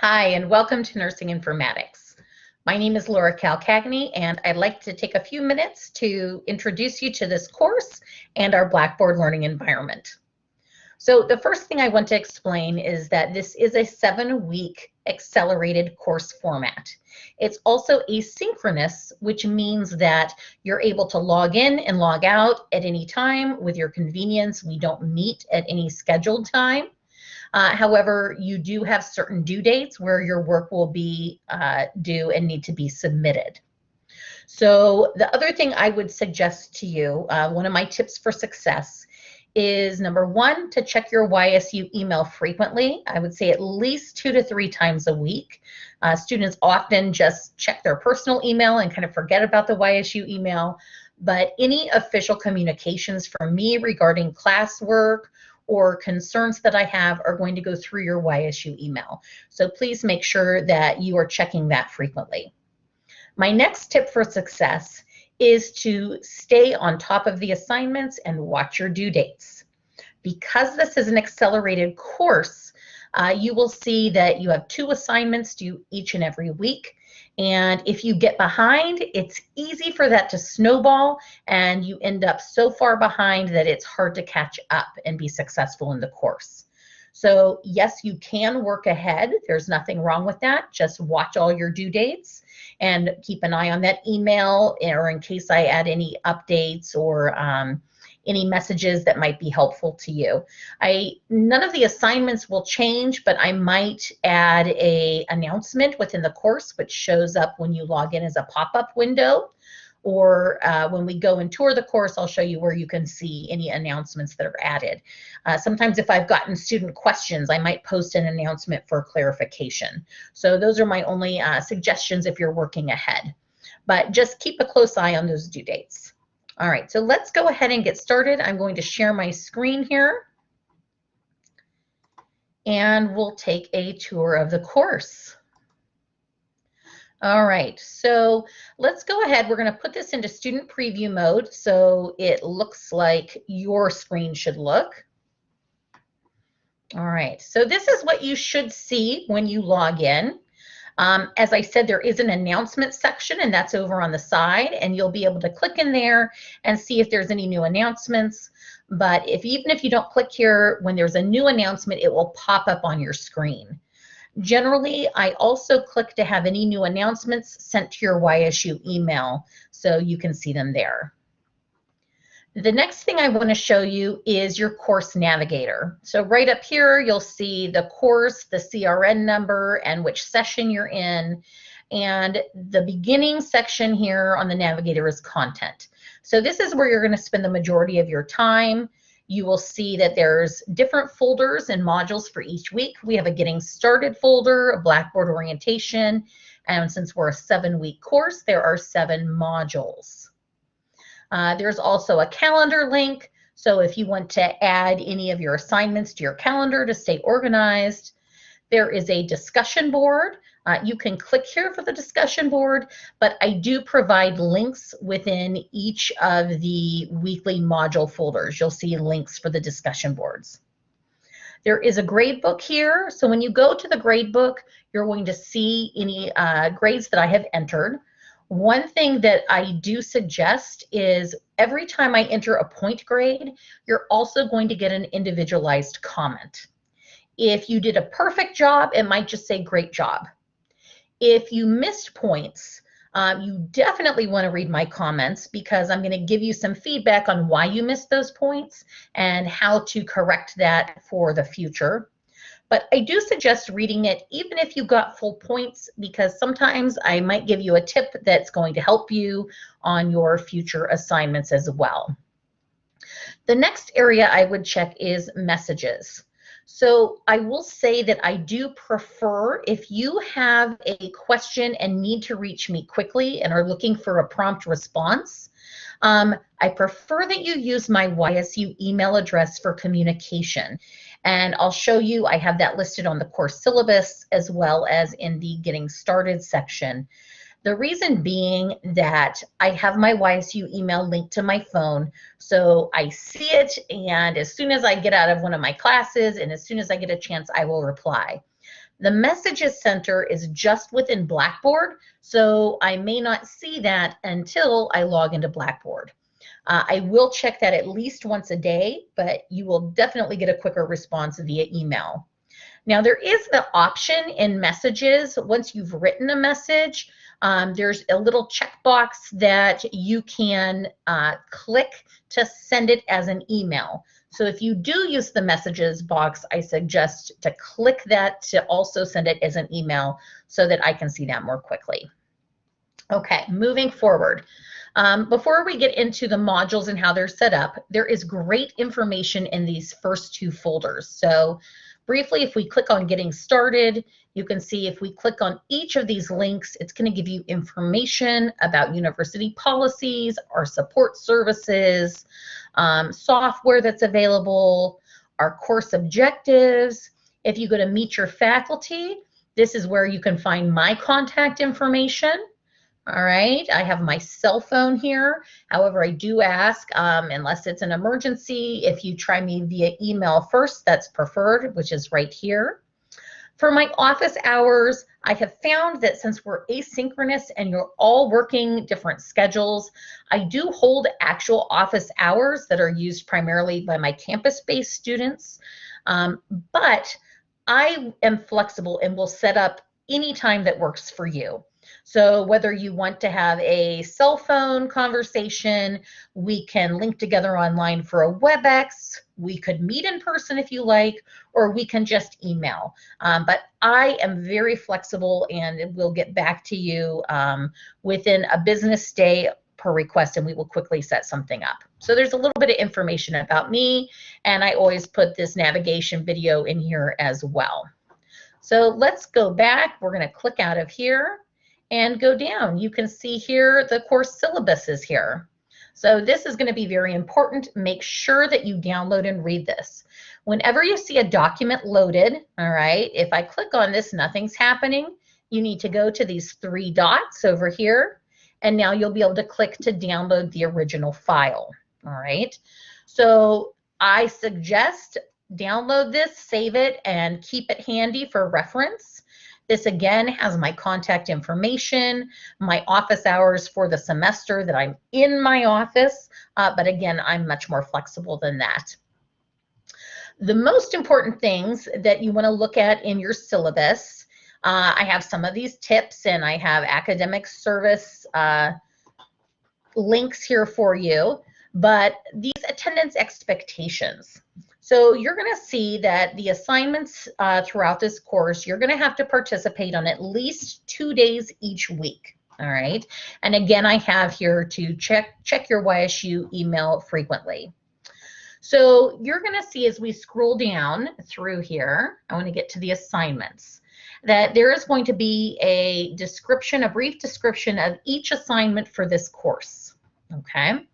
Hi, and welcome to Nursing Informatics. My name is Laura Calcagney, and I'd like to take a few minutes to introduce you to this course and our Blackboard learning environment. So the first thing I want to explain is that this is a 7-week accelerated course format. It's also asynchronous, which means that you're able to log in and log out at any time with your convenience. We don't meet at any scheduled time. However, you do have certain due dates where your work will be due and need to be submitted. So the other thing I would suggest to you, one of my tips for success is number one, to check your YSU email frequently. I would say at least 2 to 3 times a week. Students often just check their personal email and kind of forget about the YSU email, but any official communications from me regarding classwork or concerns that I have are going to go through your YSU email. So please make sure that you are checking that frequently. My next tip for success is to stay on top of the assignments and watch your due dates. Because this is an accelerated course, you will see that you have 2 assignments due each and every week. And if you get behind, it's easy for that to snowball and you end up so far behind that it's hard to catch up and be successful in the course. So yes, you can work ahead. There's nothing wrong with that. Just watch all your due dates and keep an eye on that email, or in case I add any updates or any messages that might be helpful to you. None of the assignments will change, but I might add an announcement within the course, which shows up when you log in as a pop-up window. Or when we go and tour the course, I'll show you where you can see any announcements that are added. Sometimes if I've gotten student questions, I might post an announcement for clarification. So those are my only suggestions if you're working ahead. But just keep a close eye on those due dates. All right, so let's go ahead and get started. I'm going to share my screen here, and we'll take a tour of the course. All right, so let's go ahead. We're going to put this into student preview mode so it looks like your screen should look. All right, so this is what you should see when you log in. As I said, there is an announcement section, and that's over on the side, and you'll be able to click in there and see if there's any new announcements. But even if you don't click here, when there's a new announcement, it will pop up on your screen. Generally, I also click to have any new announcements sent to your YSU email so you can see them there. The next thing I want to show you is your course navigator. So right up here, you'll see the course, the CRN number, and which session you're in. And the beginning section here on the navigator is content. So this is where you're going to spend the majority of your time. You will see that there's different folders and modules for each week. We have a Getting Started folder, a Blackboard orientation, and since we're a 7-week course, there are 7 modules. There's also a calendar link, so if you want to add any of your assignments to your calendar to stay organized. There is a discussion board. You can click here for the discussion board, but I do provide links within each of the weekly module folders. You'll see links for the discussion boards. There is a grade book here, so when you go to the grade book, you're going to see any grades that I have entered. One thing that I do suggest is every time I enter a point grade, you're also going to get an individualized comment. If you did a perfect job, it might just say great job. If you missed points, you definitely want to read my comments because I'm going to give you some feedback on why you missed those points and how to correct that for the future. But I do suggest reading it even if you got full points, because sometimes I might give you a tip that's going to help you on your future assignments as well. The next area I would check is messages. So I will say that I do prefer, if you have a question and need to reach me quickly and are looking for a prompt response, I prefer that you use my YSU email address for communication. And I'll show you, I have that listed on the course syllabus as well as in the Getting Started section. The reason being that I have my YSU email linked to my phone, so I see it, and as soon as I get out of one of my classes and as soon as I get a chance, I will reply. The Messages Center is just within Blackboard, so I may not see that until I log into Blackboard. I will check that at least once a day, but you will definitely get a quicker response via email. Now, there is the option in Messages, once you've written a message, there's a little checkbox that you can click to send it as an email. So if you do use the Messages box, I suggest to click that to also send it as an email so that I can see that more quickly. Okay, moving forward. Before we get into the modules and how they're set up, there is great information in these first two folders. So briefly, if we click on Getting Started, you can see if we click on each of these links, it's going to give you information about university policies, our support services, software that's available, our course objectives. If you go to Meet Your Faculty, this is where you can find my contact information. All right, I have my cell phone here. However, I do ask, unless it's an emergency, if you try me via email first, that's preferred, which is right here. For my office hours, I have found that since we're asynchronous and you're all working different schedules, I do hold actual office hours that are used primarily by my campus-based students, but I am flexible and will set up any time that works for you. So whether you want to have a cell phone conversation, we can link together online for a WebEx, we could meet in person if you like, or we can just email. But I am very flexible and we'll get back to you within a business day per request, and we will quickly set something up. So there's a little bit of information about me, and I always put this navigation video in here as well. So let's go back. We're going to click out of here and go down. You can see here the course syllabus is here. So this is going to be very important. Make sure that you download and read this. Whenever you see a document loaded, all right, if I click on this, nothing's happening. You need to go to these three dots over here, and now you'll be able to click to download the original file. All right. So I suggest download this, save it, and keep it handy for reference. This again has my contact information, my office hours for the semester that I'm in my office, but again, I'm much more flexible than that. The most important things that you want to look at in your syllabus, I have some of these tips and I have academic service links here for you, but these attendance expectations. So you're going to see that the assignments throughout this course, you're going to have to participate on at least 2 days each week. All right. And again, I have here to check your YSU email frequently. So you're going to see as we scroll down through here, I want to get to the assignments, that there is going to be a description, a brief description of each assignment for this course. Okay.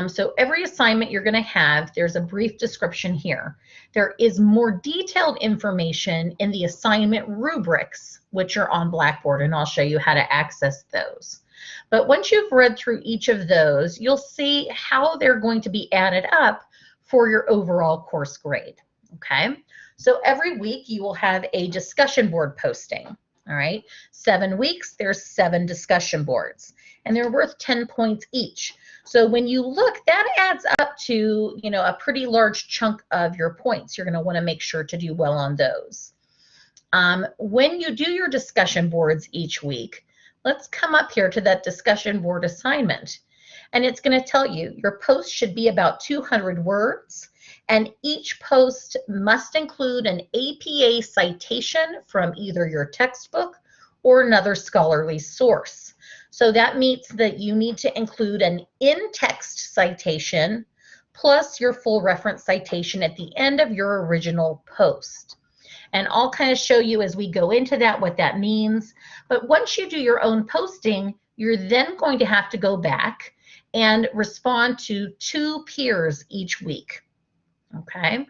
So every assignment you're going to have, there's a brief description here. There is more detailed information in the assignment rubrics, which are on Blackboard, and I'll show you how to access those. But once you've read through each of those, you'll see how they're going to be added up for your overall course grade. Okay, so every week you will have a discussion board posting. All right, 7 weeks, there's 7 discussion boards, and they're worth 10 points each. So when you look, that adds up to, you know, a pretty large chunk of your points. You're going to want to make sure to do well on those. When you do your discussion boards each week, let's come up here to that discussion board assignment. And it's going to tell you your post should be about 200 words, and each post must include an APA citation from either your textbook or another scholarly source. So that means that you need to include an in-text citation plus your full reference citation at the end of your original post. And I'll kind of show you as we go into that what that means. But once you do your own posting, you're then going to have to go back and respond to 2 peers each week. Okay.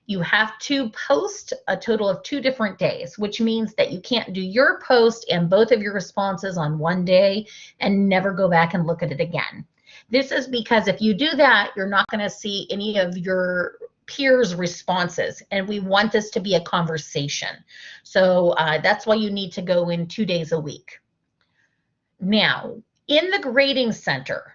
You have to post a total of 2 different days, which means that you can't do your post and both of your responses on one day and never go back and look at it again. This is because if you do that, you're not going to see any of your peers' responses, and we want this to be a conversation. So that's why you need to go in 2 days a week. Now, in the grading center,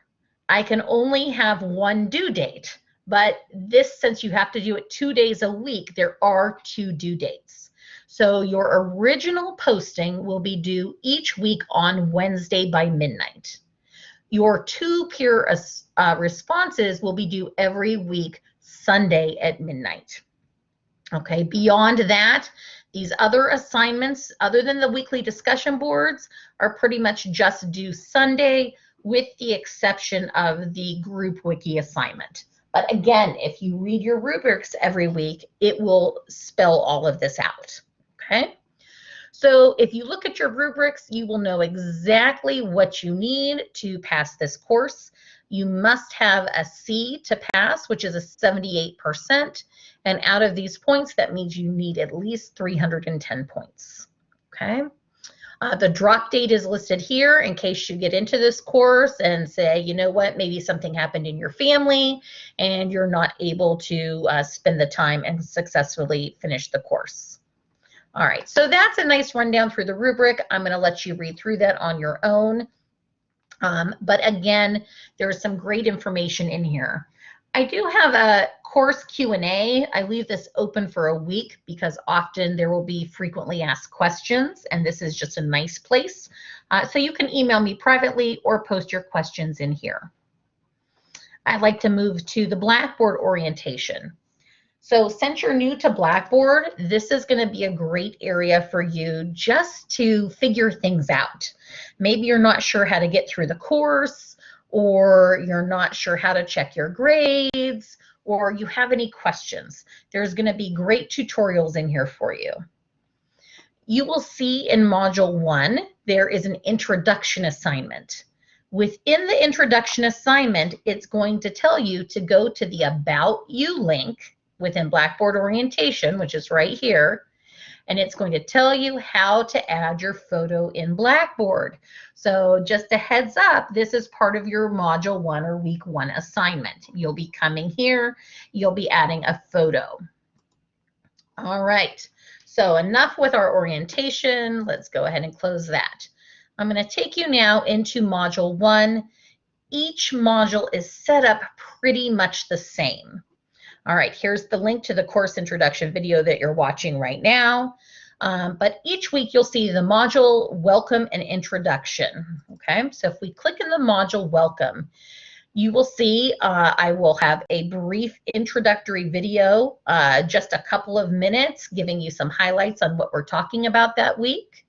I can only have one due date, but this, since you have to do it 2 days a week, there are 2 due dates. So your original posting will be due each week on Wednesday by midnight. Your 2 peer responses will be due every week, Sunday at midnight. Okay, beyond that, these other assignments, other than the weekly discussion boards, are pretty much just due Sunday, with the exception of the group wiki assignment. But again, if you read your rubrics every week, it will spell all of this out. Okay. So if you look at your rubrics, you will know exactly what you need to pass this course. You must have a C to pass, which is a 78%. And out of these points, that means you need at least 310 points. Okay. The drop date is listed here in case you get into this course and say, you know what, maybe something happened in your family and you're not able to spend the time and successfully finish the course. All right, so that's a nice rundown through the rubric. I'm going to let you read through that on your own. But again, there's some great information in here. I do have a course Q&A. I leave this open for a week because often there will be frequently asked questions, and this is just a nice place. So you can email me privately or post your questions in here. I'd like to move to the Blackboard orientation. So since you're new to Blackboard, this is going to be a great area for you just to figure things out. Maybe you're not sure how to get through the course, or you're not sure how to check your grades, or you have any questions. There's going to be great tutorials in here for you. You will see in Module 1, there is an introduction assignment. Within the introduction assignment, it's going to tell you to go to the About You link within Blackboard orientation, which is right here, and it's going to tell you how to add your photo in Blackboard. So just a heads up, this is part of your Module 1 or Week 1 assignment. You'll be coming here, you'll be adding a photo. All right, so enough with our orientation. Let's go ahead and close that. I'm going to take you now into Module 1. Each module is set up pretty much the same. All right, here's the link to the course introduction video that you're watching right now. But each week you'll see the module welcome and introduction. Okay, so if we click in the module welcome, you will see I will have a brief introductory video, just a couple of minutes, giving you some highlights on what we're talking about that week.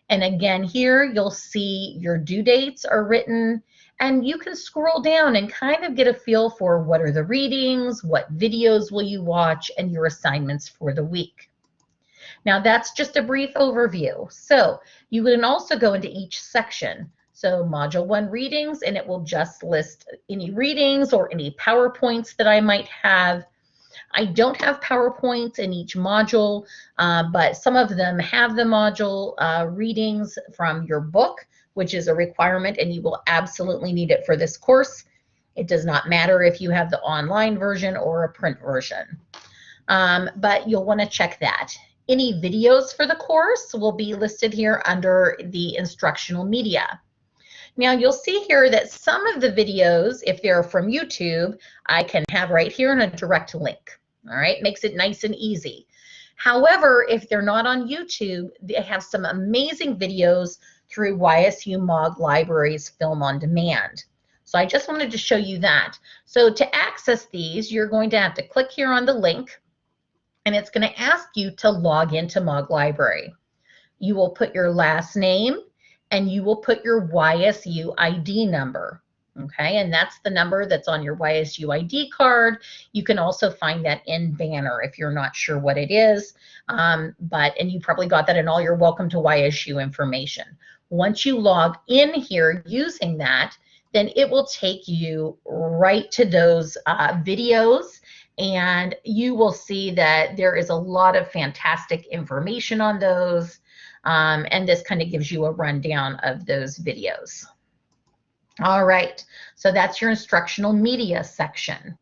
And again, here you'll see your due dates are written, and you can scroll down and kind of get a feel for what are the readings, what videos will you watch, and your assignments for the week. Now that's just a brief overview. So you can also go into each section. So Module 1 readings, and it will just list any readings or any PowerPoints that I might have. I don't have PowerPoints in each module, but some of them have the module readings from your book, which is a requirement, and you will absolutely need it for this course. It does not matter if you have the online version or a print version, but you'll want to check that. Any videos for the course will be listed here under the instructional media. Now you'll see here that some of the videos, if they're from YouTube, I can have right here in a direct link. All right, makes it nice and easy. However, if they're not on YouTube, they have some amazing videos through YSU MOG Libraries Film on Demand. So I just wanted to show you that. So to access these, you're going to have to click here on the link, and it's going to ask you to log into MOG Library. You will put your last name, and you will put your YSU ID number. Okay, and that's the number that's on your YSU ID card. You can also find that in Banner if you're not sure what it is, and you probably got that in all your Welcome to YSU information. Once you log in here using that, then it will take you right to those videos, and you will see that there is a lot of fantastic information on those, and this kind of gives you a rundown of those videos. All right, so that's your instructional media section.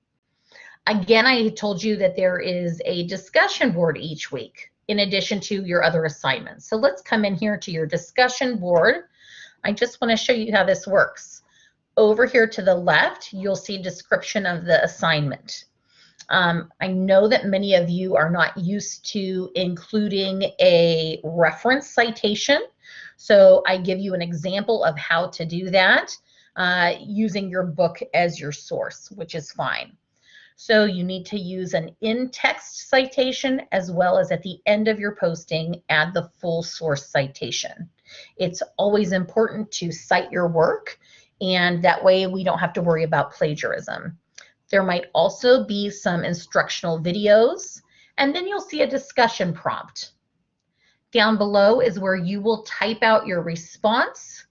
Again, I told you that there is a discussion board each week in addition to your other assignments. So let's come in here to your discussion board. I just want to show you how this works. Over here to the left, you'll see a description of the assignment. I know that many of you are not used to including a reference citation, so I give you an example of how to do that using your book as your source, which is fine. So you need to use an in-text citation, as well as at the end of your posting, add the full source citation. It's always important to cite your work, and that way we don't have to worry about plagiarism. There might also be some instructional videos, and then you'll see a discussion prompt. Down below is where you will type out your response,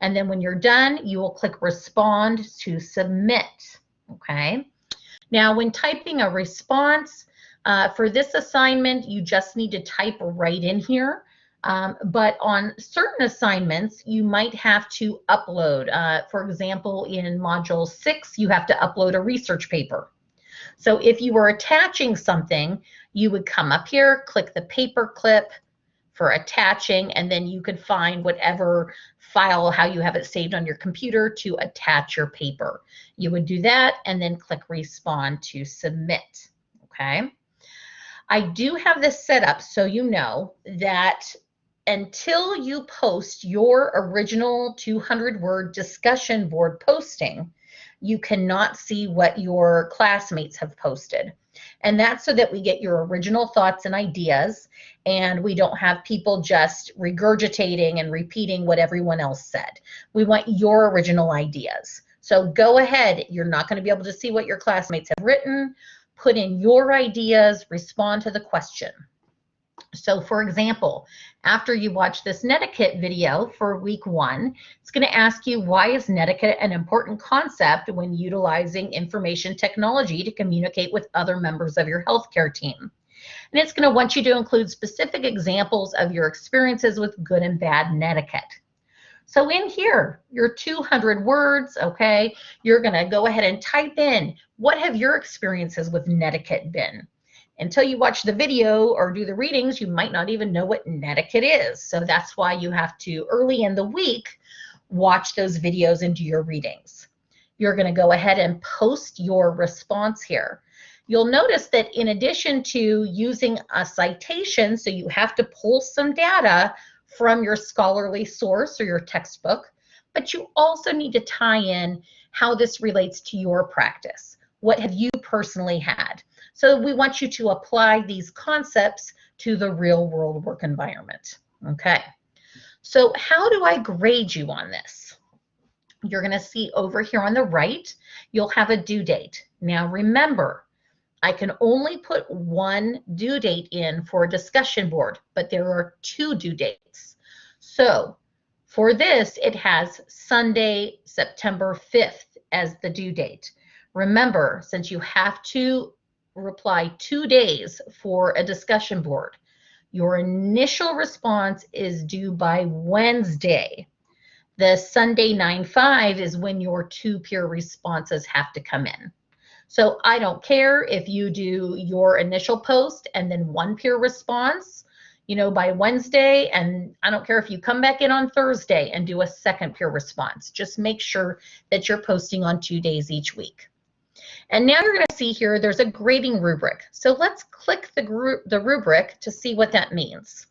and then when you're done, you will click respond to submit, okay? Now, when typing a response, for this assignment, you just need to type right in here. But on certain assignments, you might have to upload. For example, in Module 6, you have to upload a research paper. So if you were attaching something, you would come up here, click the paper clip for attaching, and then you could find whatever file, how you have it saved on your computer to attach your paper. You would do that and then click respond to submit, okay? I do have this set up so you know that until you post your original 200-word discussion board posting, you cannot see what your classmates have posted. And that's so that we get your original thoughts and ideas, and we don't have people just regurgitating and repeating what everyone else said. We want your original ideas. So go ahead. You're not going to be able to see what your classmates have written. Put in your ideas, respond to the question. So for example, after you watch this netiquette video for week 1, it's going to ask you, why is netiquette an important concept when utilizing information technology to communicate with other members of your healthcare team? And it's going to want you to include specific examples of your experiences with good and bad netiquette. So in here, your 200 words, okay, you're going to go ahead and type in, what have your experiences with netiquette been? Until you watch the video or do the readings, you might not even know what netiquette is. So that's why you have to, early in the week, watch those videos and do your readings. You're going to go ahead and post your response here. You'll notice that in addition to using a citation, so you have to pull some data from your scholarly source or your textbook, but you also need to tie in how this relates to your practice. What have you personally had? So we want you to apply these concepts to the real world work environment. Okay, so how do I grade you on this? You're going to see over here on the right, you'll have a due date. Now remember, I can only put one due date in for a discussion board, but there are 2 due dates. So for this, it has Sunday, September 5th as the due date. Remember, since you have to reply 2 days for a discussion board, your initial response is due by Wednesday. The Sunday 9/5 is when your 2 peer responses have to come in. So I don't care if you do your initial post and then 1 peer response, by Wednesday, and I don't care if you come back in on Thursday and do a 2nd peer response. Just make sure that you're posting on 2 days each week. And now you're going to see here there's a grading rubric. So let's click the rubric to see what that means.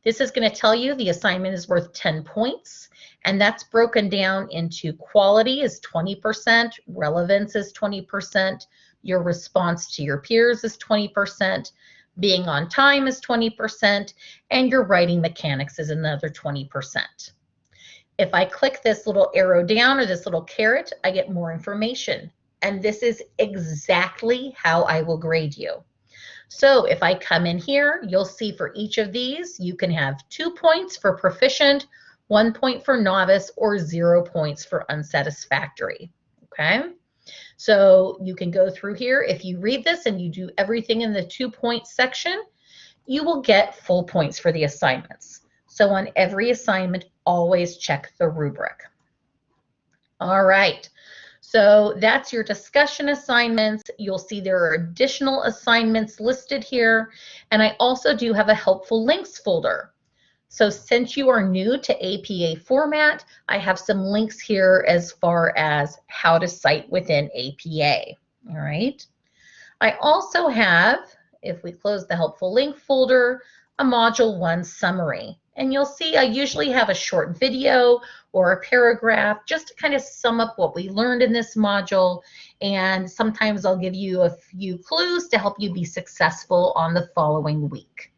This is going to tell you the assignment is worth 10 points, and that's broken down into quality is 20%, relevance is 20%, your response to your peers is 20%, being on time is 20%, and your writing mechanics is another 20%. If I click this little arrow down or this little caret, I get more information. And this is exactly how I will grade you. So if I come in here, you'll see for each of these, you can have 2 points for proficient, 1 point for novice, or 0 points for unsatisfactory, okay? So you can go through here. If you read this and you do everything in the 2-point section, you will get full points for the assignments. So on every assignment, always check the rubric. All right. So that's your discussion assignments. You'll see there are additional assignments listed here. And I also do have a helpful links folder. So since you are new to APA format, I have some links here as far as how to cite within APA. All right. I also have, if we close the helpful link folder, a Module 1 summary. And you'll see I usually have a short video or a paragraph just to kind of sum up what we learned in this module. And sometimes I'll give you a few clues to help you be successful on the following week.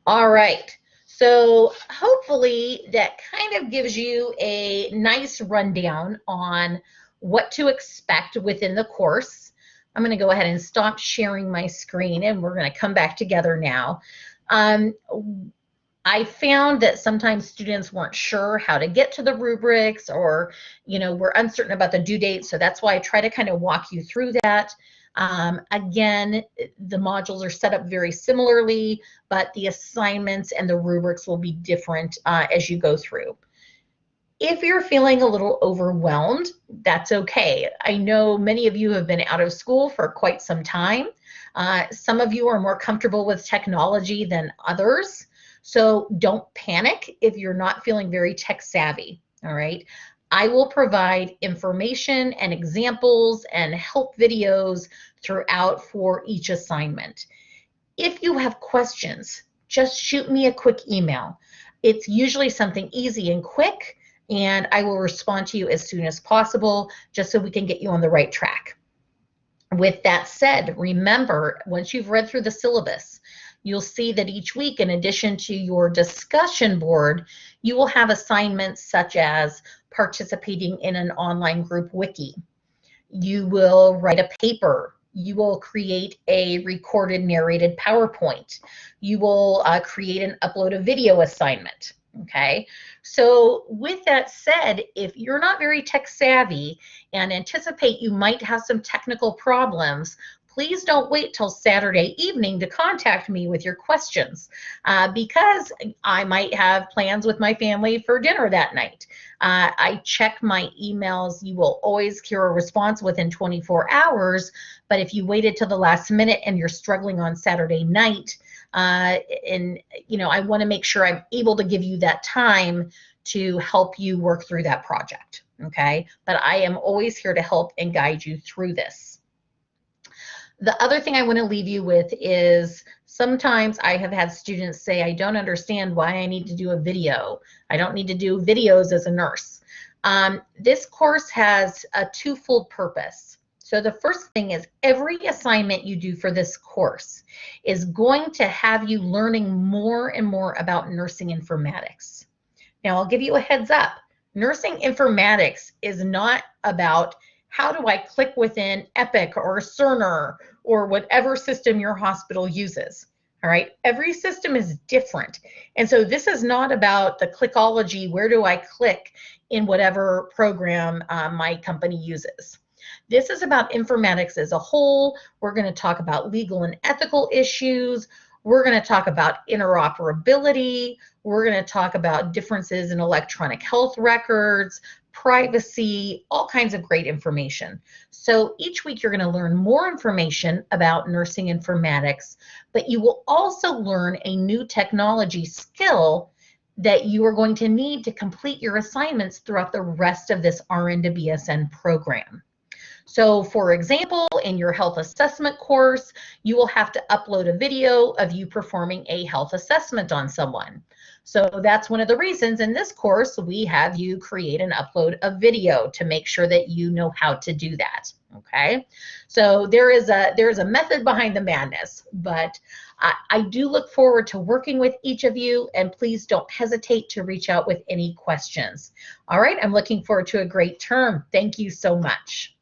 All right. So hopefully that kind of gives you a nice rundown on what to expect within the course. I'm going to go ahead and stop sharing my screen, and we're going to come back together now. I found that sometimes students weren't sure how to get to the rubrics, or, were uncertain about the due date. So that's why I try to kind of walk you through that. Again, the modules are set up very similarly, but the assignments and the rubrics will be different as you go through. If you're feeling a little overwhelmed, that's okay. I know many of you have been out of school for quite some time. Some of you are more comfortable with technology than others. So don't panic if you're not feeling very tech savvy, all right? I will provide information and examples and help videos throughout for each assignment. If you have questions, just shoot me a quick email. It's usually something easy and quick, and I will respond to you as soon as possible just so we can get you on the right track. With that said, remember, once you've read through the syllabus, you'll see that each week, in addition to your discussion board, you will have assignments such as participating in an online group wiki. You will write a paper. You will create a recorded narrated PowerPoint. You will create and upload a video assignment. Okay, so with that said, if you're not very tech savvy and anticipate you might have some technical problems, please don't wait till Saturday evening to contact me with your questions because I might have plans with my family for dinner that night. I check my emails. You will always hear a response within 24 hours, but if you waited till the last minute and you're struggling on Saturday night, I want to make sure I'm able to give you that time to help you work through that project, okay? But I am always here to help and guide you through this. The other thing I want to leave you with is sometimes I have had students say, I don't understand why I need to do a video. I don't need to do videos as a nurse. This course has a twofold purpose. So the first thing is every assignment you do for this course is going to have you learning more and more about nursing informatics. Now, I'll give you a heads up. Nursing informatics is not about how do I click within Epic or Cerner or whatever system your hospital uses. All right, every system is different. And so this is not about the clickology, where do I click in whatever program my company uses. This is about informatics as a whole. We're going to talk about legal and ethical issues. We're going to talk about interoperability. We're going to talk about differences in electronic health records, privacy, all kinds of great information. So each week you're going to learn more information about nursing informatics, but you will also learn a new technology skill that you are going to need to complete your assignments throughout the rest of this RN to BSN program. So for example, in your health assessment course, you will have to upload a video of you performing a health assessment on someone. So that's one of the reasons in this course we have you create and upload a video to make sure that you know how to do that. Okay, so there is a method behind the madness, but I do look forward to working with each of you, and please don't hesitate to reach out with any questions. All right, I'm looking forward to a great term. Thank you so much.